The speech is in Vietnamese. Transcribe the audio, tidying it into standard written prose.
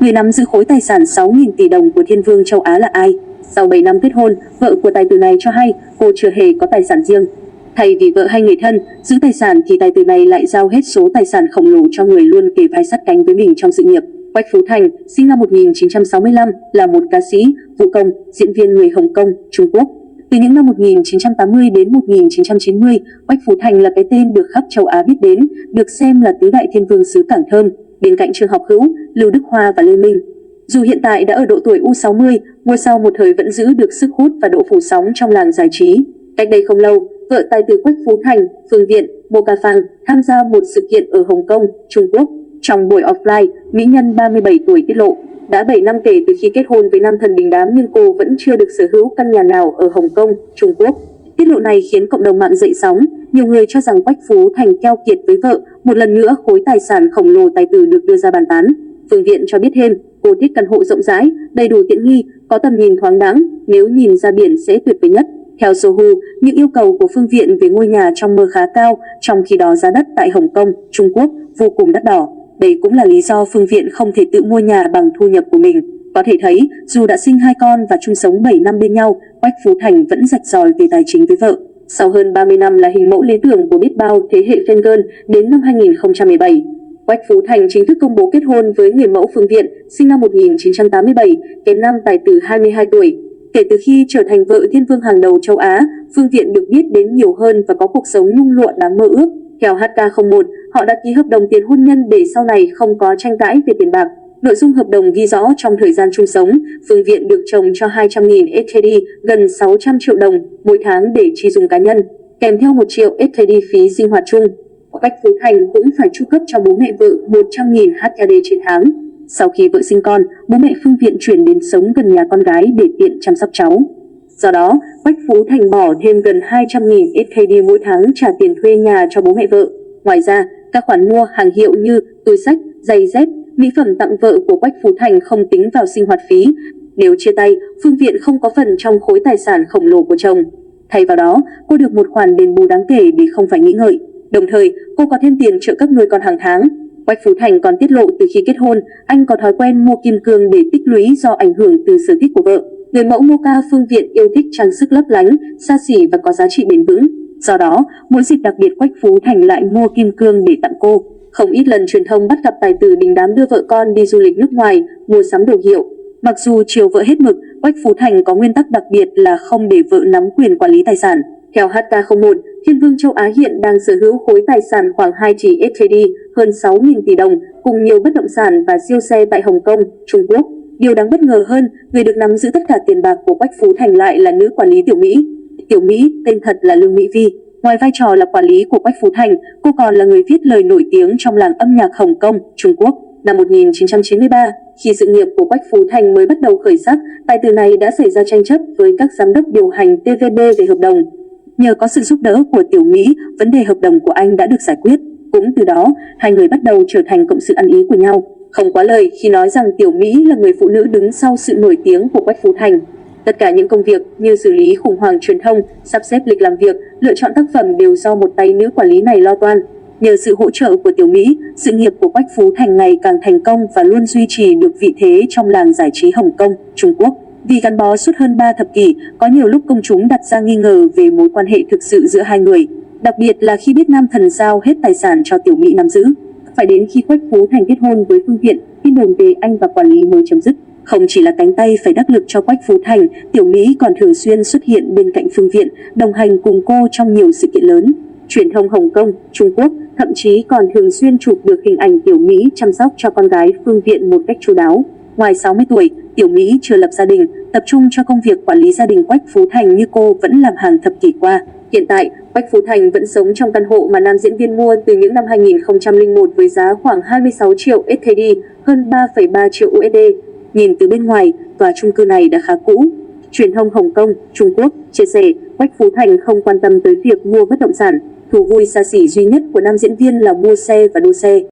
Người nắm giữ khối tài sản 6.000 tỷ đồng của Thiên Vương châu Á là ai? Sau 7 năm kết hôn, vợ của tài tử này cho hay cô chưa hề có tài sản riêng. Thay vì vợ hay người thân giữ tài sản thì tài tử này lại giao hết số tài sản khổng lồ cho người luôn kề vai sát cánh với mình trong sự nghiệp. Quách Phú Thành, sinh năm 1965, là một ca sĩ, vũ công, diễn viên người Hồng Kông, Trung Quốc. Từ những năm 1980 đến 1990, Quách Phú Thành là cái tên được khắp châu Á biết đến, được xem là tứ đại thiên vương xứ Cảng Thơm, bên cạnh Trương Học Hữu, Lưu Đức Hoa và Lê Minh. Dù hiện tại đã ở độ tuổi U60, ngôi sao một thời vẫn giữ được sức hút và độ phủ sóng trong làng giải trí. Cách đây không lâu, vợ tài tử Quách Phú Thành, Phương Viện, Mocha Phang tham gia một sự kiện ở Hồng Kông, Trung Quốc. Trong buổi offline, mỹ nhân 37 tuổi tiết lộ, đã 7 năm kể từ khi kết hôn với nam thần đình đám nhưng cô vẫn chưa được sở hữu căn nhà nào ở Hồng Kông, Trung Quốc. Tiết lộ này khiến cộng đồng mạng dậy sóng, nhiều người cho rằng Quách Phú Thành keo kiệt với vợ, một lần nữa khối tài sản khổng lồ tài tử được đưa ra bàn tán. Phương Viện cho biết thêm, cô thích căn hộ rộng rãi, đầy đủ tiện nghi, có tầm nhìn thoáng đãng, nếu nhìn ra biển sẽ tuyệt vời nhất. Theo Sohu, những yêu cầu của Phương Viện về ngôi nhà trong mơ khá cao, trong khi đó giá đất tại Hồng Kông, Trung Quốc vô cùng đắt đỏ. Đây cũng là lý do Phương Viện không thể tự mua nhà bằng thu nhập của mình. Có thể thấy, dù đã sinh 2 con và chung sống 7 năm bên nhau, Quách Phú Thành vẫn rạch ròi về tài chính với vợ. Sau hơn 30 năm là hình mẫu lý tưởng của biết bao thế hệ fan girl, đến năm 2017, Quách Phú Thành chính thức công bố kết hôn với người mẫu Phương Viện, sinh năm 1987, kém nam tài tử 22 tuổi. Kể từ khi trở thành vợ thiên vương hàng đầu châu Á, Phương Viện được biết đến nhiều hơn và có cuộc sống nhung lụa đáng mơ ước. Theo HK01, họ đã ký hợp đồng tiền hôn nhân để sau này không có tranh cãi về tiền bạc. Nội dung hợp đồng ghi rõ trong thời gian chung sống, Phương Viện được chồng cho 200.000 SKD, gần 600 triệu đồng mỗi tháng để chi dùng cá nhân, kèm theo 1 triệu SKD phí sinh hoạt chung. Quách Phú Thành cũng phải chu cấp cho bố mẹ vợ 100.000 HKD trên tháng. Sau khi vợ sinh con, bố mẹ Phương Viện chuyển đến sống gần nhà con gái để tiện chăm sóc cháu. Do đó, Quách Phú Thành bỏ thêm gần 200.000 SKD mỗi tháng trả tiền thuê nhà cho bố mẹ vợ. Ngoài ra, các khoản mua hàng hiệu như túi xách, giày dép, mỹ phẩm tặng vợ của Quách Phú Thành không tính vào sinh hoạt phí. Nếu chia tay, Phương Viện không có phần trong khối tài sản khổng lồ của chồng. Thay vào đó, cô được một khoản đền bù đáng kể để không phải nghĩ ngợi. Đồng thời, cô có thêm tiền trợ cấp nuôi con hàng tháng. Quách Phú Thành còn tiết lộ từ khi kết hôn, anh có thói quen mua kim cương để tích lũy do ảnh hưởng từ sở thích của vợ. Người mẫu Mocha Phương Viện yêu thích trang sức lấp lánh, xa xỉ và có giá trị bền vững. Do đó, mỗi dịp đặc biệt Quách Phú Thành lại mua kim cương để tặng cô. Không ít lần truyền thông bắt gặp tài tử đình đám đưa vợ con đi du lịch nước ngoài, mua sắm đồ hiệu. Mặc dù chiều vợ hết mực, Quách Phú Thành có nguyên tắc đặc biệt là không để vợ nắm quyền quản lý tài sản. Theo HK01, Thiên Vương châu Á hiện đang sở hữu khối tài sản khoảng 2 tỷ SKD, hơn 6.000 tỷ đồng, cùng nhiều bất động sản và siêu xe tại Hồng Kông, Trung Quốc. Điều đáng bất ngờ hơn, người được nắm giữ tất cả tiền bạc của Quách Phú Thành lại là nữ quản lý Tiểu Mỹ. Tiểu Mỹ, tên thật là Lương Mỹ Vi. Ngoài vai trò là quản lý của Quách Phú Thành, cô còn là người viết lời nổi tiếng trong làng âm nhạc Hồng Kông, Trung Quốc. Năm 1993, khi sự nghiệp của Quách Phú Thành mới bắt đầu khởi sắc, tài tử này đã xảy ra tranh chấp với các giám đốc điều hành TVB về hợp đồng. Nhờ có sự giúp đỡ của Tiểu Mỹ, vấn đề hợp đồng của anh đã được giải quyết. Cũng từ đó, hai người bắt đầu trở thành cộng sự ăn ý của nhau. Không quá lời khi nói rằng Tiểu Mỹ là người phụ nữ đứng sau sự nổi tiếng của Quách Phú Thành. Tất cả những công việc như xử lý khủng hoảng truyền thông, sắp xếp lịch làm việc, lựa chọn tác phẩm đều do một tay nữ quản lý này lo toan. Nhờ sự hỗ trợ của Tiểu Mỹ, sự nghiệp của Quách Phú Thành ngày càng thành công và luôn duy trì được vị thế trong làng giải trí Hồng Kông, Trung Quốc. Vì gắn bó suốt hơn 3 thập kỷ, có nhiều lúc công chúng đặt ra nghi ngờ về mối quan hệ thực sự giữa hai người. Đặc biệt là khi biết nam thần giao hết tài sản cho Tiểu Mỹ nắm giữ. Phải đến khi Quách Phú Thành kết hôn với Phương Viện, tin đồn về anh và quản lý mới chấm dứt. Không chỉ là cánh tay phải đắc lực cho Quách Phú Thành, Tiểu Mỹ còn thường xuyên xuất hiện bên cạnh Phương Viện, đồng hành cùng cô trong nhiều sự kiện lớn. Truyền thông Hồng Kông, Trung Quốc thậm chí còn thường xuyên chụp được hình ảnh Tiểu Mỹ chăm sóc cho con gái Phương Viện một cách chu đáo. Ngoài 60 tuổi, Tiểu Mỹ chưa lập gia đình, tập trung cho công việc quản lý gia đình Quách Phú Thành như cô vẫn làm hàng thập kỷ qua. Hiện tại, Quách Phú Thành vẫn sống trong căn hộ mà nam diễn viên mua từ những năm 2001 với giá khoảng 26 triệu SKD, hơn 3,3 triệu USD. Nhìn từ bên ngoài, tòa chung cư này đã khá cũ. Truyền thông Hồng Kông, Trung Quốc chia sẻ Quách Phú Thành không quan tâm tới việc mua bất động sản. Thú vui xa xỉ duy nhất của nam diễn viên là mua xe và đua xe.